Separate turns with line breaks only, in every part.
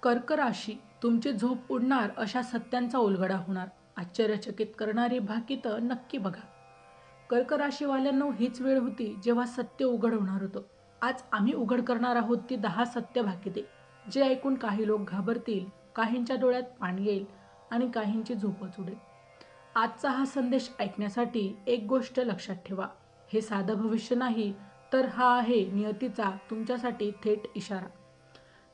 कर्क राशी तुमची झोप उडणार अशा सत्यांचा उलगडा होणार. आश्चर्यचकित करणारी भाकितं नक्की बघा. कर्क राशीवाल्यांनो, हीच वेळ होती जेव्हा सत्य उघड होणार होतं. आज आम्ही उघड करणार आहोत ती 10 सत्य भाकिते, जे ऐकून काही लोक घाबरतील, काहींच्या डोळ्यात पाणी येईल आणि काहींची झोपच उडेल. आजचा हा संदेश ऐकण्यासाठी एक गोष्ट लक्षात ठेवा. हे साधं भविष्य नाही, तर हा आहे नियतीचा तुमच्यासाठी थेट इशारा.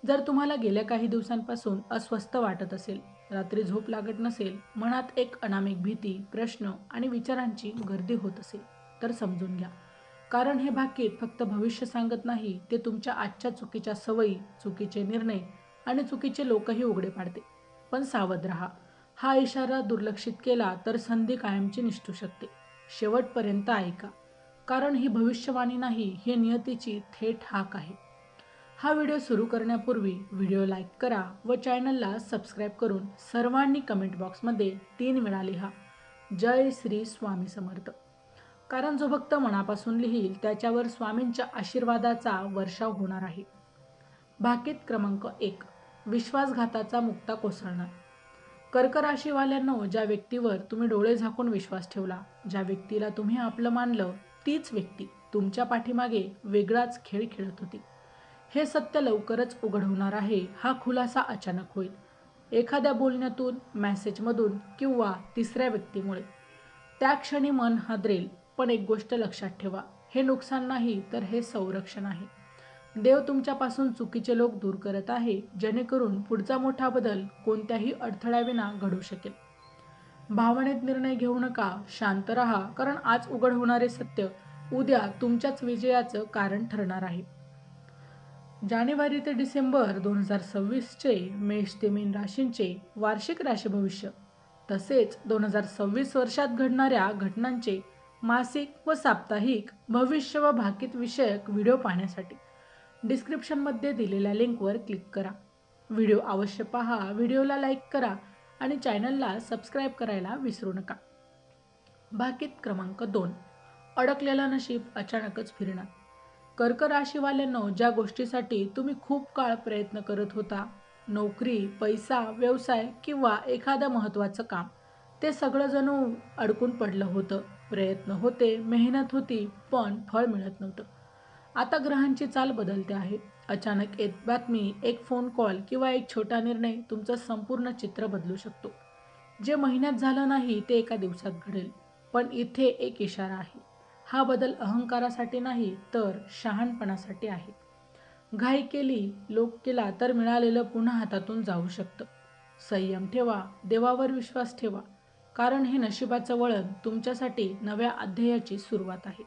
जर तुम्हाला गेल्या काही दिवसांपासून अस्वस्थ वाटत असेल, रात्री झोप लागत नसेल, मनात एक अनामिक भीती, प्रश्न आणि विचारांची गर्दी होत असेल, तर समजून घ्या. कारण हे भाकीत फक्त भविष्य सांगत नाही, ते तुमच्या आजच्या चुकीच्या सवयी, चुकीचे निर्णय आणि चुकीचे लोकही उघडे पाडते. पण सावध राहा. हा इशारा दुर्लक्षित केला तर संधी कायमची निसटू शकते. शेवटपर्यंत ऐका. कारण ही भविष्यवाणी नाही, ही नियतीची थेट हाक आहे. हा व्हिडिओ सुरू करण्यापूर्वी व्हिडिओ लाईक करा व चॅनलला सबस्क्राईब करून सर्वांनी कमेंट बॉक्समध्ये 3 वेळा लिहा, जय श्री स्वामी समर्थ. कारण जो भक्त मनापासून लिहील त्याच्यावर स्वामींच्या आशीर्वादाचा वर्षाव होणार आहे. भाकीत क्रमांक 1. विश्वासघाताचा मुक्ता कोसळणार. कर्क राशीवाल्यांनो, ज्या व्यक्तीवर तुम्ही डोळे झाकून विश्वास ठेवला, ज्या व्यक्तीला तुम्ही आपलं मानलं, तीच व्यक्ती तुमच्या पाठीमागे वेगळाच खेळ खेळत होती. हे सत्य लवकरच उघड होणार आहे. हा खुलासा अचानक होईल, एखाद्या बोलण्यातून, मेसेजमधून किंवा तिसऱ्या व्यक्तीमुळे. त्या क्षणी मन हादरेल, पण एक गोष्ट लक्षात ठेवा, हे नुकसान नाही, तर हे संरक्षण आहे. देव तुमच्यापासून चुकीचे लोक दूर करत आहे, जेणेकरून पुढचा मोठा बदल कोणत्याही अडथळ्याविना घडू शकेल. भावनेत निर्णय घेऊ नका, शांत राहा, कारण आज उघड होणारे सत्य उद्या तुमच्याच विजयाचं कारण ठरणार आहे. जानेवारी ते डिसेंबर 2026चे मेष ते मीन राशींचे वार्षिक राशी भविष्य, तसेच 2026 वर्षात घडणाऱ्या घटनांचे मासिक व साप्ताहिक भविष्य व भाकीत विषयक व्हिडिओ पाहण्यासाठी डिस्क्रिप्शनमध्ये दिलेल्या लिंकवर क्लिक करा. व्हिडिओ अवश्य पहा, व्हिडिओला लाईक करा आणि चॅनलला सबस्क्राईब करायला विसरू नका. भाकीत क्रमांक 2. अडकलेलं नशीब अचानकच फिरणार. कर्क राशीवाल्यांनो, ज्या गोष्टीसाठी तुम्ही खूप काळ प्रयत्न करत होता, नोकरी, पैसा, व्यवसाय किंवा एखादं महत्त्वाचं काम, ते सगळं जणू अडकून पडलं होतं. प्रयत्न होते, मेहनत होती, पण फळ मिळत नव्हतं. आता ग्रहांची चाल बदलते आहे. अचानक एक बातमी, एक फोन कॉल किंवा एक छोटा निर्णय तुमचं संपूर्ण चित्र बदलू शकतो. जे महिन्यात झालं नाही ते एका दिवसात घडेल. पण इथे एक इशारा आहे. हा बदल अहंकारासाठी नाही, तर शहाणपणासाठी आहे. घाई केली, लोक केला तर मिळालेलं पुन्हा हातातून जाऊ शकतं. संयम ठेवा, देवावर विश्वास ठेवा, कारण हे नशिबाचं वळण तुमच्यासाठी नव्या अध्यायाची सुरुवात आहे.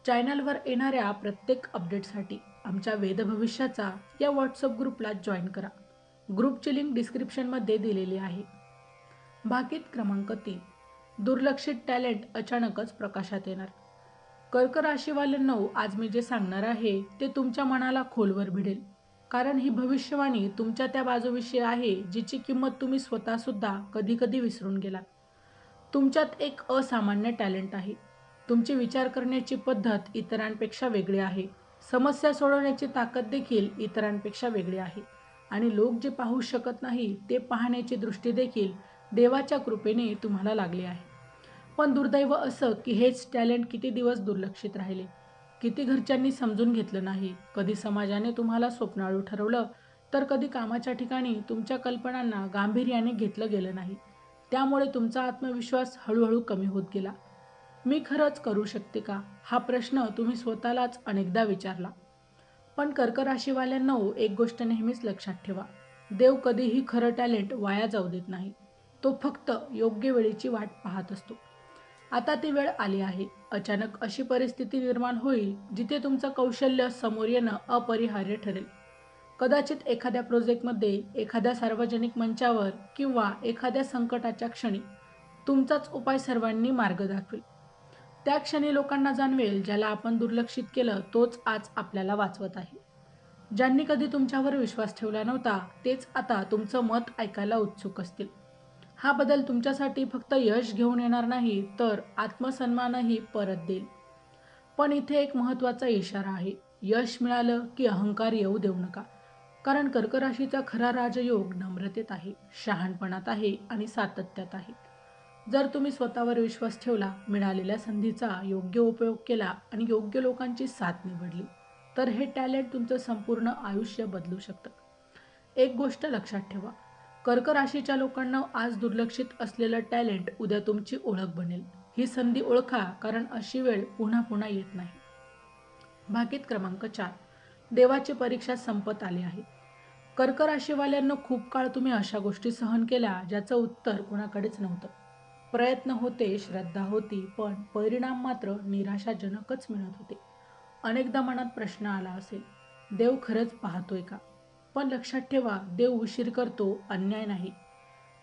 चॅनलवर येणाऱ्या प्रत्येक अपडेटसाठी आमच्या वेदभविष्याचा या व्हॉट्सअप ग्रुपला जॉईन करा. ग्रुपची लिंक डिस्क्रिप्शनमध्ये दिलेली आहे. भाकीत क्रमांक 3. दुर्लक्षित टॅलेंट अचानकच प्रकाशात येणार. कर्क राशीवाल्यांनो, आज मी जे सांगणार आहे ते तुमच्या मनाला खोलवर भिडेल. कारण ही भविष्यवाणी तुमच्या त्या बाजूविषयी आहे, जिची किंमत तुम्ही स्वतःसुद्धा कधी कधी विसरून गेलात. तुमच्यात एक असामान्य टॅलेंट आहे. तुमची विचार करण्याची पद्धत इतरांपेक्षा वेगळी आहे. समस्या सोडवण्याची ताकद देखील इतरांपेक्षा वेगळी आहे. आणि लोक जे पाहू शकत नाही ते पाहण्याची दृष्टी देखील देवाच्या कृपेने तुम्हाला लागली आहे. पण दुर्दैव असं की हेच टॅलेंट किती दिवस दुर्लक्षित राहिले. किती घरच्यांनी समजून घेतलं नाही. कधी समाजाने तुम्हाला स्वप्नाळू ठरवलं, तर कधी कामाच्या ठिकाणी तुमच्या कल्पनांना गांभीर्याने घेतलं गेलं नाही. त्यामुळे तुमचा आत्मविश्वास हळूहळू कमी होत गेला. मी खरंच करू शकते का, हा प्रश्न तुम्ही स्वतःलाच अनेकदा विचारला. पण कर्क राशीवाल्यांनो, एक गोष्ट नेहमीच लक्षात ठेवा, देव कधीही खरं टॅलेंट वाया जाऊ देत नाही. तो फक्त योग्य वेळेची वाट पाहत असतो. आता ती वेळ आली आहे. अचानक अशी परिस्थिती निर्माण होईल जिथे तुमचं कौशल्य समोर येणं अपरिहार्य ठरेल. कदाचित एखाद्या प्रोजेक्टमध्ये, एखाद्या सार्वजनिक मंचावर किंवा एखाद्या संकटाच्या क्षणी तुमचाच उपाय सर्वांनी मार्ग दाखवेल. त्या क्षणी लोकांना जाणवेल, ज्याला आपण दुर्लक्षित केलं तोच आज आपल्याला वाचवत आहे. ज्यांनी कधी तुमच्यावर विश्वास ठेवला नव्हता तेच आता तुमचं मत ऐकायला उत्सुक असतील. हा बदल तुमच्यासाठी फक्त यश घेऊन येणार नाही, तर आत्मसन्मानही परत देईल. पण इथे एक महत्त्वाचा इशारा आहे. यश मिळालं की अहंकार येऊ देऊ नका. कारण कर्क राशीचा खरा राजयोग नम्रतेत आहे, शहाणपणात आहे आणि सातत्यात आहे. जर तुम्ही स्वतःवर विश्वास ठेवला, मिळालेल्या संधीचा योग्य उपयोग केला आणि योग्य लोकांची साथ निवडली, तर हे टॅलेंट तुमचं संपूर्ण आयुष्य बदलू शकतं. एक गोष्ट लक्षात ठेवा, कर्क राशीच्या लोकांना आज दुर्लक्षित असलेलं टॅलेंट उद्या तुमची ओळख बनेल. ही संधी ओळखा, कारण अशी वेळ पुन्हा पुन्हा येत नाही. भाकीत क्रमांक 4. देवाची परीक्षा संपत आली आहे. कर्क राशीवाल्यांना खूप काळ तुम्ही अशा गोष्टी सहन केल्या ज्याचं उत्तर कुणाकडेच नव्हतं. प्रयत्न होते, श्रद्धा होती, पण परिणाम मात्र निराशाजनकच मिळत होते. अनेकदा मनात प्रश्न आला असेल, देव खरंच पाहतोय का? पण लक्षात ठेवा, देव उशीर करतो, अन्याय नाही.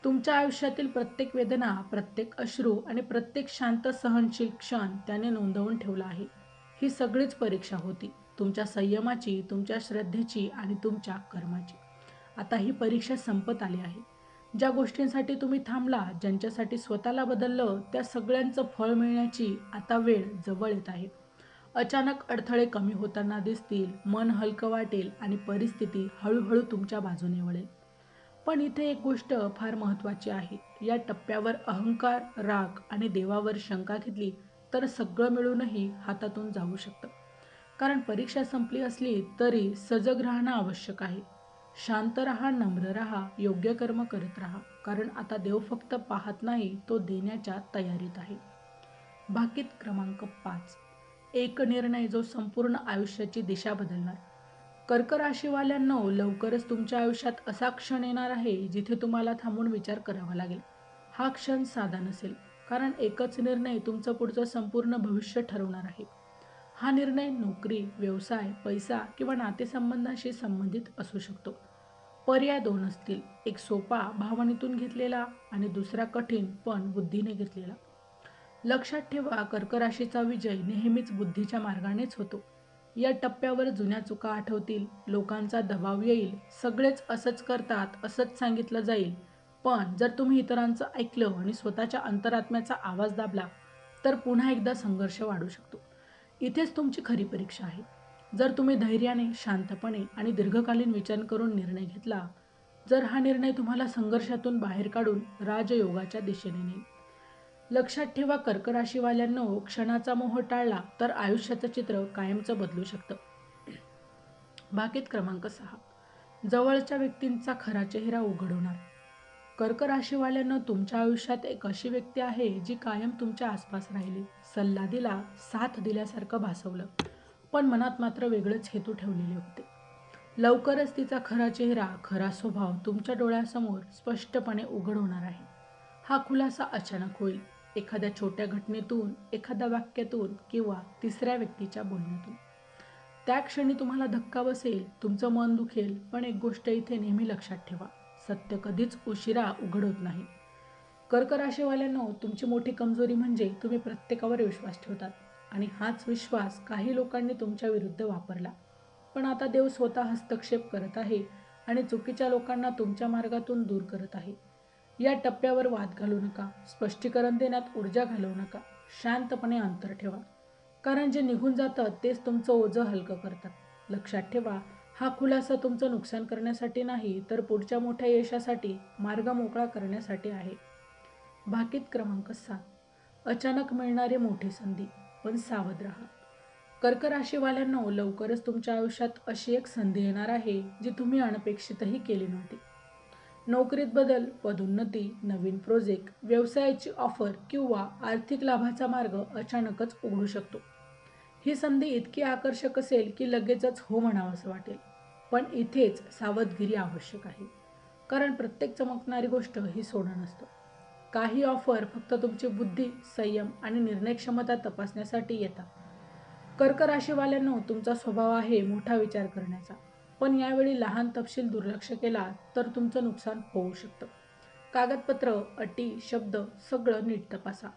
तुमच्या आयुष्यातील प्रत्येक वेदना, प्रत्येक अश्रू आणि प्रत्येक शांत सहनशील क्षण त्याने नोंदवून ठेवला आहे. ही सगळीच परीक्षा होती, तुमच्या संयमाची, तुमच्या श्रद्धेची आणि तुमच्या कर्माची. आता ही परीक्षा संपत आली आहे. ज्या गोष्टींसाठी तुम्ही थांबला, ज्यांच्यासाठी स्वतःला बदललं, त्या सगळ्यांचं फळ मिळण्याची आता वेळ जवळ येत आहे. अचानक अडथळे कमी होताना दिसतील, मन हलकं वाटेल आणि परिस्थिती हळूहळू तुमच्या बाजूने वळेल. पण इथे एक गोष्ट फार महत्त्वाची आहे. या टप्प्यावर अहंकार, राग आणि देवावर शंका घेतली तर सगळं मिळूनही हातातून जाऊ शकतं. कारण परीक्षा संपली असली तरी सजग राहणं आवश्यक आहे. शांत राहा, नम्र राहा, योग्य कर्म करत राहा. कारण आता देव फक्त पाहत नाही, तो देण्याच्या तयारीत आहे. भाकीत क्रमांक 5. एक निर्णय जो संपूर्ण आयुष्याची दिशा बदलणार. कर्क राशीवाल्यांनो, लवकरच तुमच्या आयुष्यात असा क्षण येणार आहे जिथे तुम्हाला थांबून विचार करावा लागेल. हा क्षण साधा नसेल, कारण एकच निर्णय तुमचं पुढचं संपूर्ण भविष्य ठरवणार आहे. हा निर्णय नोकरी, व्यवसाय, पैसा किंवा नातेसंबंधाशी संबंधित असू शकतो. पर्याय दोन असतील, एक सोपा, भावनेतून घेतलेला आणि दुसरा कठीण पण बुद्धीने घेतलेला. लक्षात ठेवा, कर्क राशीचा विजय नेहमीच बुद्धीच्या मार्गानेच होतो. या टप्प्यावर जुन्या चुका आठवतील, लोकांचा दबाव येईल, सगळेच असंच करतात असंच सांगितलं जाईल. पण जर तुम्ही इतरांचं ऐकलं आणि स्वतःच्या अंतरात्म्याचा आवाज दाबला, तर पुन्हा एकदा संघर्ष वाढू शकतो. इथेच तुमची खरी परीक्षा आहे. जर तुम्ही धैर्याने, शांतपणे आणि दीर्घकालीन विचार करून निर्णय घेतला, जर हा निर्णय तुम्हाला संघर्षातून बाहेर काढून राजयोगाच्या दिशेने नेईल. लक्षात ठेवा, कर्क राशीवाल्यांनो, क्षणाचा मोह टाळला तर आयुष्याचं चित्र कायमचं बदलू शकतं. भाकीत क्रमांक 6. जवळच्या व्यक्तींचा खरा चेहरा उघड होणार. कर्क राशीवाल्यांनो, तुमच्या आयुष्यात एक अशी व्यक्ती आहे जी कायम तुमच्या आसपास राहिली, सल्ला दिला, साथ दिल्यासारखं भासवलं, पण मनात मात्र वेगळेच हेतू ठेवलेले होते. लवकरच तिचा खरा चेहरा, खरा स्वभाव तुमच्या डोळ्यासमोर स्पष्टपणे उघड होणार आहे. हा खुलासा अचानक होईल, एखाद्या छोट्या घटनेतून, एखाद्या वाक्यातून किंवा तिसऱ्या व्यक्तीच्या बोलण्यातून. त्या क्षणी तुम्हाला धक्का बसेल, तुमचं मन दुखेल, पण एक गोष्ट इथे नेहमी लक्षात ठेवा, सत्य कधीच उशिरा उघड होत नाही. कर्क राशीवाल्यांनो, तुमची मोठी कमजोरी म्हणजे तुम्ही प्रत्येकावर विश्वास ठेवतात आणि हाच विश्वास काही लोकांनी तुमच्या विरुद्ध वापरला. पण आता देव स्वतः हस्तक्षेप करत आहे आणि चुकीच्या लोकांना तुमच्या मार्गातून दूर करत आहे. या टप्प्यावर वाद घालू नका, स्पष्टीकरण देण्यात ऊर्जा घालवू नका, शांतपणे अंतर ठेवा. कारण जे निघून जातं तेच तुमचं ओझं हलकं करतात. लक्षात ठेवा, हा खुलासा तुमचं नुकसान करण्यासाठी नाही, तर पुढच्या मोठ्या यशासाठी मार्ग मोकळा करण्यासाठी आहे. भाकीत क्रमांक 7. अचानक मिळणारी मोठी संधी, पण सावध राहा. कर्क राशीवाल्यांनो, लवकरच तुमच्या आयुष्यात अशी एक संधी येणार आहे जी तुम्ही अनपेक्षितही केली नव्हती. नोकरीत बदल, पदोन्नती, नवीन प्रोजेक्ट, व्यवसायाची ऑफर किंवा आर्थिक लाभाचा मार्ग अचानकच उघडू शकतो. ही संधी इतकी आकर्षक असेल की लगेचच हो म्हणावंसं वाटेल. पण इथेच सावधगिरी आवश्यक आहे, कारण प्रत्येक चमकणारी गोष्ट ही सोनं नसतं. काही ऑफर फक्त तुमची बुद्धी, संयम आणि निर्णय क्षमता तपासण्यासाठी येतात. कर्क राशीवाल्यांनो, तुमचा स्वभाव आहे मोठा विचार करण्याचा, पण यावेळी लहान तपशील दुर्लक्ष केला तर तुमचं नुकसान होऊ शकतं. कागदपत्र, अटी, शब्द सगळं नीट तपासा.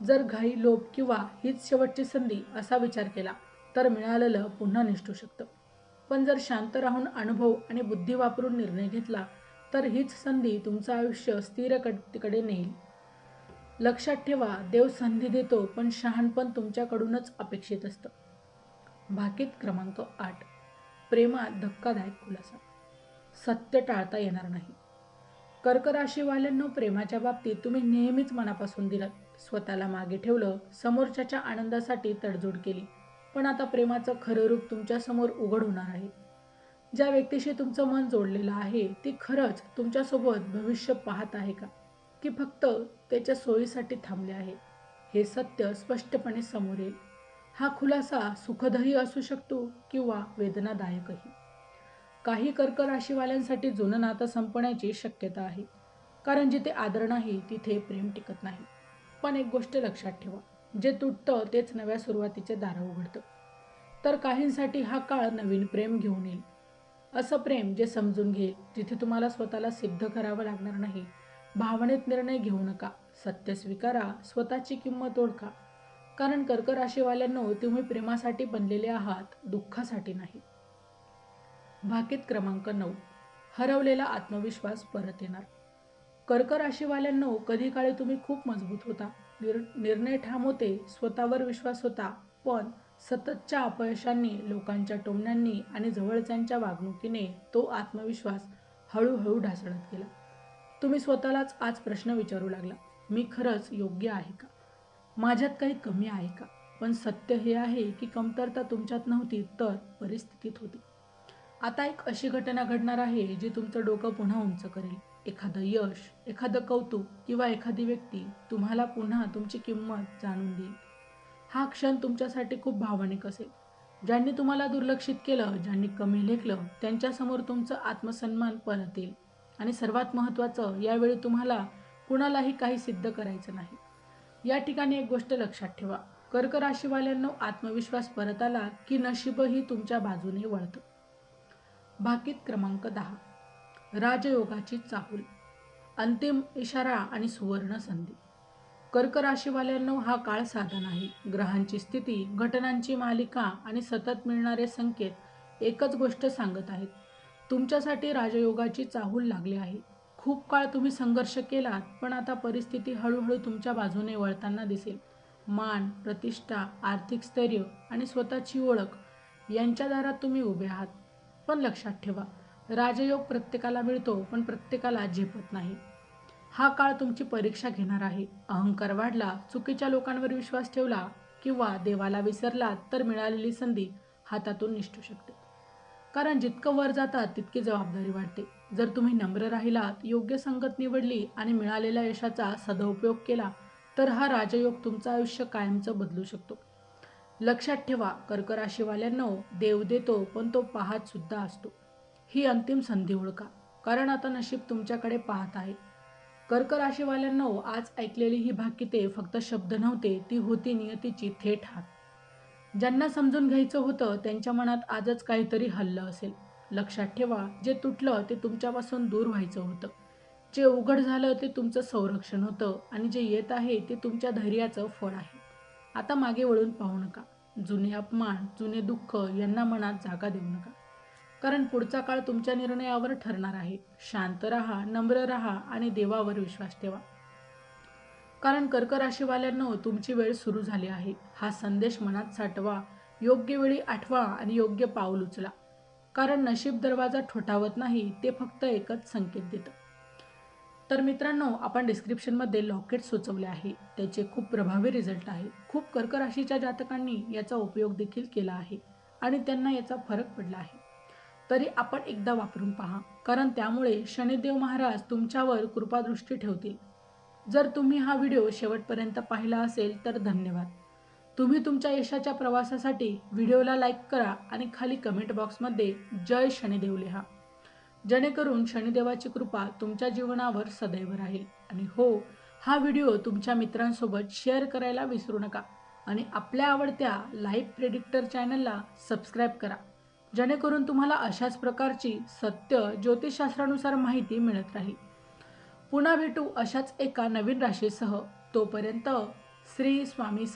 जर घाई, लोभ किंवा हीच शेवटची संधी असा विचार केला तर मिळालेलं पुन्हा निसटू शकतं. पण जर शांत राहून अनुभव आणि बुद्धी वापरून निर्णय घेतला तर हीच संधी तुमचं आयुष्य स्थिर गतीकडे नेईल. लक्षात ठेवा, देव संधी देतो, पण शहाणपण तुमच्याकडूनच अपेक्षित असतं. भाकीत क्रमांक 8. प्रेमात धक्कादायक खुलासा. सत्य टाळता येणार नाही. कर्क राशीवाल्यांनो, प्रेमाच्या बाबतीत तुम्ही नेहमीच मनापासून दिलं, स्वतःला मागे ठेवलं, समोरच्याच्या आनंदासाठी तडजोड केली. पण आता प्रेमाचं खरं रूप तुमच्या समोर उघड होणार आहे. ज्या व्यक्तीशी तुमचं मन जोडलेलं आहे ती खरंच तुमच्यासोबत भविष्य पाहत आहे का, की फक्त त्याच्या सोयीसाठी थांबले आहे, हे सत्य स्पष्टपणे समोर येईल. हा खुलासा सुखदही असू शकतो किंवा वेदनादायकही. काही कर्क राशीवाल्यांसाठी जुनं नातं संपण्याची शक्यता आहे, कारण जिथे आदर नाही तिथे प्रेम टिकत नाही. पण एक गोष्ट लक्षात ठेवा, जे तुटतं तेच नव्या सुरुवातीचे दार उघडतं. तर काहींसाठी हा काळ नवीन प्रेम घेऊन येईल. असं प्रेम जे समजून घेईल, जिथे तुम्हाला स्वतःला सिद्ध करावं लागणार नाही. भावनेत निर्णय घेऊ नका, सत्य स्वीकारा, स्वतःची किंमत ओळखा. कारण कर्क राशीवाल्यांनो, तुम्ही प्रेमासाठी बनलेले आहात, दुःखासाठी नाही. भाकीत क्रमांक 9, हरवलेला आत्मविश्वास परत येणार. कर्क राशीवाल्यांनो, कधी काळी तुम्ही खूप मजबूत होता, निर्णय ठाम होते, स्वतःवर विश्वास होता. पण सततच्या अपयशांनी, लोकांच्या टोमण्यांनी आणि जवळच्यांच्या वागणुकीने तो आत्मविश्वास हळूहळू ढासळत गेला. तुम्ही स्वतःलाच आज प्रश्न विचारू लागला, मी खरंच योग्य आहे का, माझ्यात काही कमी आहे का. पण सत्य हे आहे की कमतरता तुमच्यात नव्हती तर परिस्थितीत होती. आता एक अशी घटना घडणार आहे जी तुमचं डोकं पुन्हा उंच करेल. एखादं यश, एखादं कौतुक किंवा एखादी व्यक्ती तुम्हाला पुन्हा तुमची किंमत जाणून देईल. हा क्षण तुमच्यासाठी खूप भावनिक असेल. ज्यांनी तुम्हाला दुर्लक्षित केलं, ज्यांनी कमी लेखलं, त्यांच्यासमोर तुमचं आत्मसन्मान परत येईल. आणि सर्वात महत्त्वाचं, यावेळी तुम्हाला कुणालाही काही सिद्ध करायचं नाही. या ठिकाणी एक गोष्ट लक्षात ठेवा, कर्क राशीवाल्यांनो, आत्मविश्वास परत आला की नशीबही तुमच्या बाजूने वळतं. भाकीत क्रमांक 10, राजयोगाची चाहूल, अंतिम इशारा आणि सुवर्ण संधी. कर्क राशीवाल्यांनो, हा काळ साधा नाही. ग्रहांची स्थिती, घटनांची मालिका आणि सतत मिळणारे संकेत एकच गोष्ट सांगत आहेत, तुमच्यासाठी राजयोगाची चाहूल लागली आहे. खूप काळ तुम्ही संघर्ष केलात, पण आता परिस्थिती हळूहळू तुमच्या बाजूने वळताना दिसेल. मान, प्रतिष्ठा, आर्थिक स्थैर्य आणि स्वतःची ओळख यांच्या दारात तुम्ही उभे आहात. पण लक्षात ठेवा, राजयोग प्रत्येकाला मिळतो, पण प्रत्येकाला झेपत नाही. हा काळ तुमची परीक्षा घेणार आहे. अहंकार वाढला, चुकीच्या लोकांवर विश्वास ठेवला किंवा देवाला विसरलात तर मिळालेली संधी हातातून निसटू शकते. कारण जितकं वर जातात तितकी जबाबदारी वाढते. जर तुम्ही नम्र राहिलात, योग्य संगत निवडली आणि मिळालेल्या यशाचा सदुपयोग केला तर हा राजयोग तुमचं आयुष्य कायमचं बदलू शकतो. लक्षात ठेवा, कर्क राशीवाल्यांनो, देव देतो पण तो पाहत सुद्धा असतो. ही अंतिम संधी ओळखा, कारण आता नशीब तुमच्याकडे पाहत आहे. कर्क राशीवाल्यांनो, आज ऐकलेली ही भाकिते फक्त शब्द नव्हते, ती होती नियतीची थेट हाक. ज्यांना समजून घ्यायचं होतं त्यांच्या मनात आजच काहीतरी हललं असेल. लक्षात ठेवा, जे तुटलं ते तुमच्यापासून दूर व्हायचं होतं. जे उघड झालं ते तुमचं संरक्षण होतं आणि जे येत आहे ते तुमच्या धैर्याचं फळ आहे. आता मागे वळून पाहू नका. जुने अपमान, जुने दुःख यांना मनात जागा देऊ नका. कारण पुढचा काळ तुमच्या निर्णयावर ठरणार आहे. शांत राहा, नम्र राहा आणि देवावर विश्वास ठेवा. कारण कर्क राशीवाल्यांनो, तुमची वेळ सुरू झाली आहे. हा संदेश मनात साठवा, योग्य वेळी आठवा आणि योग्य पाऊल उचला. कारण नशीब दरवाजा ठोठावत नाही, ते फक्त एकच संकेत देतं. तर मित्रांनो, आपण डिस्क्रिप्शनमध्ये लॉकेट सुचवले आहे. त्याचे खूप प्रभावी रिझल्ट आहे. खूप कर्क राशीच्या जातकांनी याचा उपयोग देखील केला आहे आणि त्यांना याचा फरक पडला आहे. तरी आपण एकदा वापरून पहा, कारण त्यामुळे शनिदेव महाराज तुमच्यावर कृपादृष्टी ठेवतील. जर तुम्ही हा व्हिडिओ शेवटपर्यंत पाहिला असेल तर धन्यवाद. तुम्ही तुमच्या यशाच्या प्रवासासाठी व्हिडिओला लाईक करा आणि खाली कमेंट बॉक्समध्ये जय शनिदेव लिहा, जेणेकरून शनिदेवाची कृपा तुमच्या जीवनावर सदैव राहील. आणि हो, हा व्हिडिओ तुमच्या मित्रांसोबत शेअर करायला विसरू नका आणि आपल्या आवडत्या लाईव्ह प्रेडिक्टर चॅनलला सबस्क्राईब करा, जेणेकरून तुम्हाला अशाच प्रकारची सत्य ज्योतिषशास्त्रानुसार माहिती मिळत राहील. पुन्हा भेटू अशाच एका नवीन राशीसह. तोपर्यंत श्री स्वामी